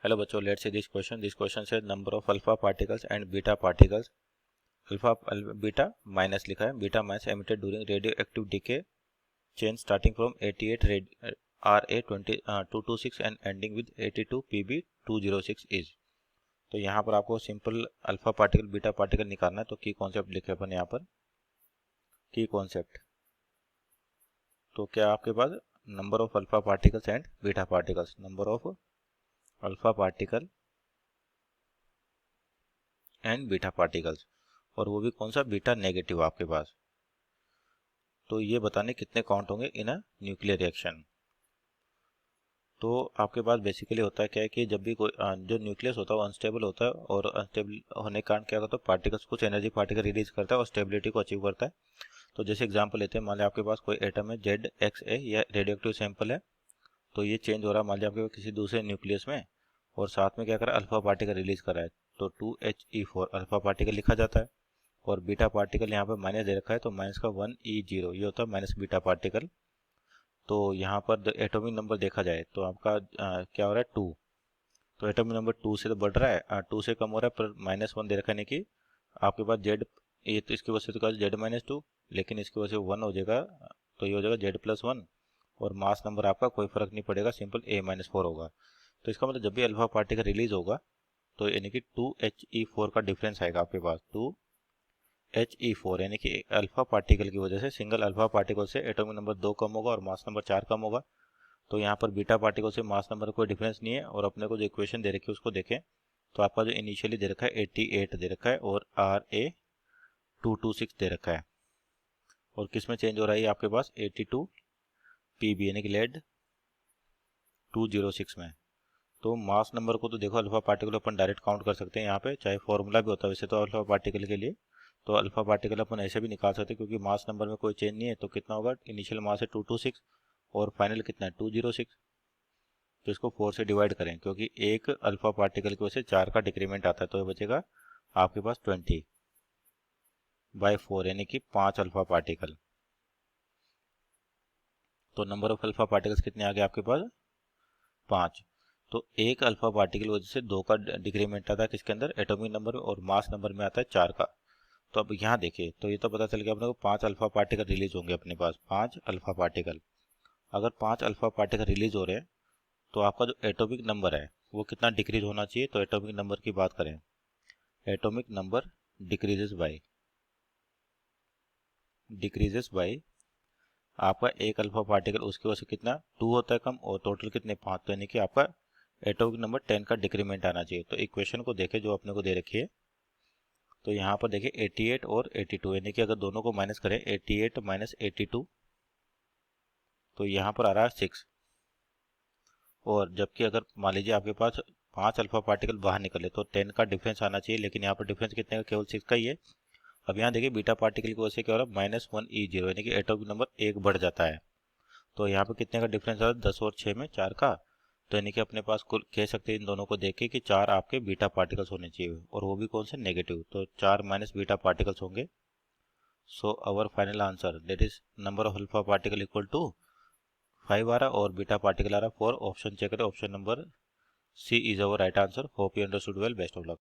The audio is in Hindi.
हेलो बच्चों, let's see this question. This question से number of alpha particles and beta particles. Alpha beta minus लिखा है. Beta minus emitted during radioactive decay chain starting from 88 RA226 and ending with 82 PB206 is. तो यहाँ पर आपको simple alpha particle beta particle निकालना है. तो की कॉन्सेप्ट लिखे अपन यहाँ पर. की कॉन्सेप्ट तो क्या आपके पास number of alpha particles and beta particles. Number of alpha particle and beta particles, और वो भी कौन सा, बीटा नेगेटिव आपके पास. तो ये बताने कितने काउंट होंगे इन अ न्यूक्लियर रिएक्शन. तो आपके पास बेसिकली होता है क्या है कि जब भी कोई जो न्यूक्लियस होता है वो अनस्टेबल होता है, और अनस्टेबल होने के कारण क्या होता है, पार्टिकल्स कुछ एनर्जी पार्टिकल रिलीज करता है और स्टेबिलिटी को अचीव करता है. तो जैसे एग्जांपल लेते हैं, मान लिया आपके पास कोई एटम है ZXA, या रेडियो एक्टिव सैंपल है. तो ये चेंज हो रहा है मान लिया आपके पास किसी दूसरे न्यूक्लियस में, और साथ में क्या कर रहा है, अल्फा पार्टिकल रिलीज कर रहा है. तो 2He4 अल्फा पार्टिकल लिखा जाता है. और बीटा पार्टिकल यहाँ पर माइनस दे रखा है, तो माइनस का 1E0 ये होता है माइनस बीटा पार्टिकल. तो यहाँ पर एटॉमिक नंबर देखा जाए तो आपका क्या हो रहा है, 2. तो एटॉमिक नंबर 2 से तो बढ़ रहा है, 2 से कम हो रहा है, पर -1 दे रखा है. नहीं कि आपके पास जेड, ये तो इसकी वजह से तो Z-2, लेकिन इसकी वजह से 1 हो जाएगा, तो ये हो जाएगा Z+1. और मास नंबर आपका कोई फर्क नहीं पड़ेगा, सिंपल A-4 होगा. तो इसका मतलब जब भी अल्फा पार्टिकल रिलीज होगा तो यानी कि 2He4 का डिफरेंस आएगा आपके पास. 2He4 यानी कि अल्फा पार्टिकल की वजह से, सिंगल अल्फा पार्टिकल से एटॉमिक नंबर 2 कम होगा और मास नंबर 4 कम होगा. तो यहाँ पर बीटा पार्टिकल से मास नंबर कोई डिफरेंस नहीं है. और अपने को जो इक्वेशन दे रखी है उसको देखें तो आपका जो इनिशियली दे रखा है 88 दे रखा है, और RA226 दे रखा है. और किस में चेंज हो रहा है आपके पास, 82 PB यानी कि लेड 206 में. तो मास नंबर को तो देखो, अल्फा पार्टिकल अपन डायरेक्ट काउंट कर सकते हैं यहाँ पे, चाहे फॉर्मूला भी होता है वैसे तो अल्फा पार्टिकल के लिए. तो अल्फा पार्टिकल अपन ऐसे भी निकाल सकते हैं, क्योंकि मास नंबर में कोई चेंज नहीं है. तो कितना होगा, इनिशियल मास है 226 और फाइनल कितना है 206. तो इसको 4 से डिवाइड करें, क्योंकि एक अल्फा पार्टिकल की वजह से 4 का डिक्रीमेंट आता है. तो ये बचेगा आपके पास 20/4 यानी कि 5 अल्फा पार्टिकल. तो नंबर ऑफ अल्फा पार्टिकल्स कितने आ गए आपके पास, 5. तो एक अल्फा पार्टिकल की वजह से 2 का डिक्रीमेंट आता है किसके अंदर, एटॉमिक नंबर में, और मास नंबर में आता है 4 का. तो अब यहाँ देखिए, तो ये तो पता चल गया अपने को 5 अल्फा पार्टिकल रिलीज होंगे अपने पास, 5 अल्फा पार्टिकल. अगर 5 अल्फा पार्टिकल रिलीज हो रहे हैं तो आपका जो एटॉमिक नंबर है वो कितना डिक्रीज होना चाहिए. तो एटॉमिक नंबर की बात करें, एटॉमिक नंबर डिक्रीजेस बाय आपका एक अल्फा पार्टिकल, उसकी वजह से कितना 2 होता है कम, और टोटल कितने 5. तो यानी कि आपका एटॉमिक नंबर 10 का डिक्रीमेंट आना चाहिए. तो इक्वेशन को देखें जो अपने को दे रखी है. तो यहाँ पर देखिए 88 और 82, यानी कि अगर दोनों को माइनस करें 88 माइनस 82, तो यहाँ पर आ रहा है 6. और जबकि अगर मान लीजिए आपके पास 5 अल्फा पार्टिकल बाहर निकले तो 10 का डिफरेंस आना चाहिए, लेकिन यहाँ पर डिफरेंस कितने का, केवल 6 का ही है. अब यहाँ देखिए बीटा पार्टिकल की वजह से क्या हो रहा है, -1E0 यानी कि एटॉमिक नंबर 1 बढ़ जाता है. तो यहाँ पे कितने का डिफरेंस आ रहा है, 10 और 6 में 4 का. तो यानी कि अपने पास कुल कह सकते हैं इन दोनों को देख के कि 4 आपके बीटा पार्टिकल्स होने चाहिए, और वो भी कौन से, नेगेटिव. तो 4 माइनस बीटा पार्टिकल्स होंगे. So our final answer that is number of alpha particle equal to 5 आ रहा, और बीटा पार्टिकल आ रहा 4. ऑप्शन चेक करें, option number C is our right answer. Hope you understood well. Best of luck.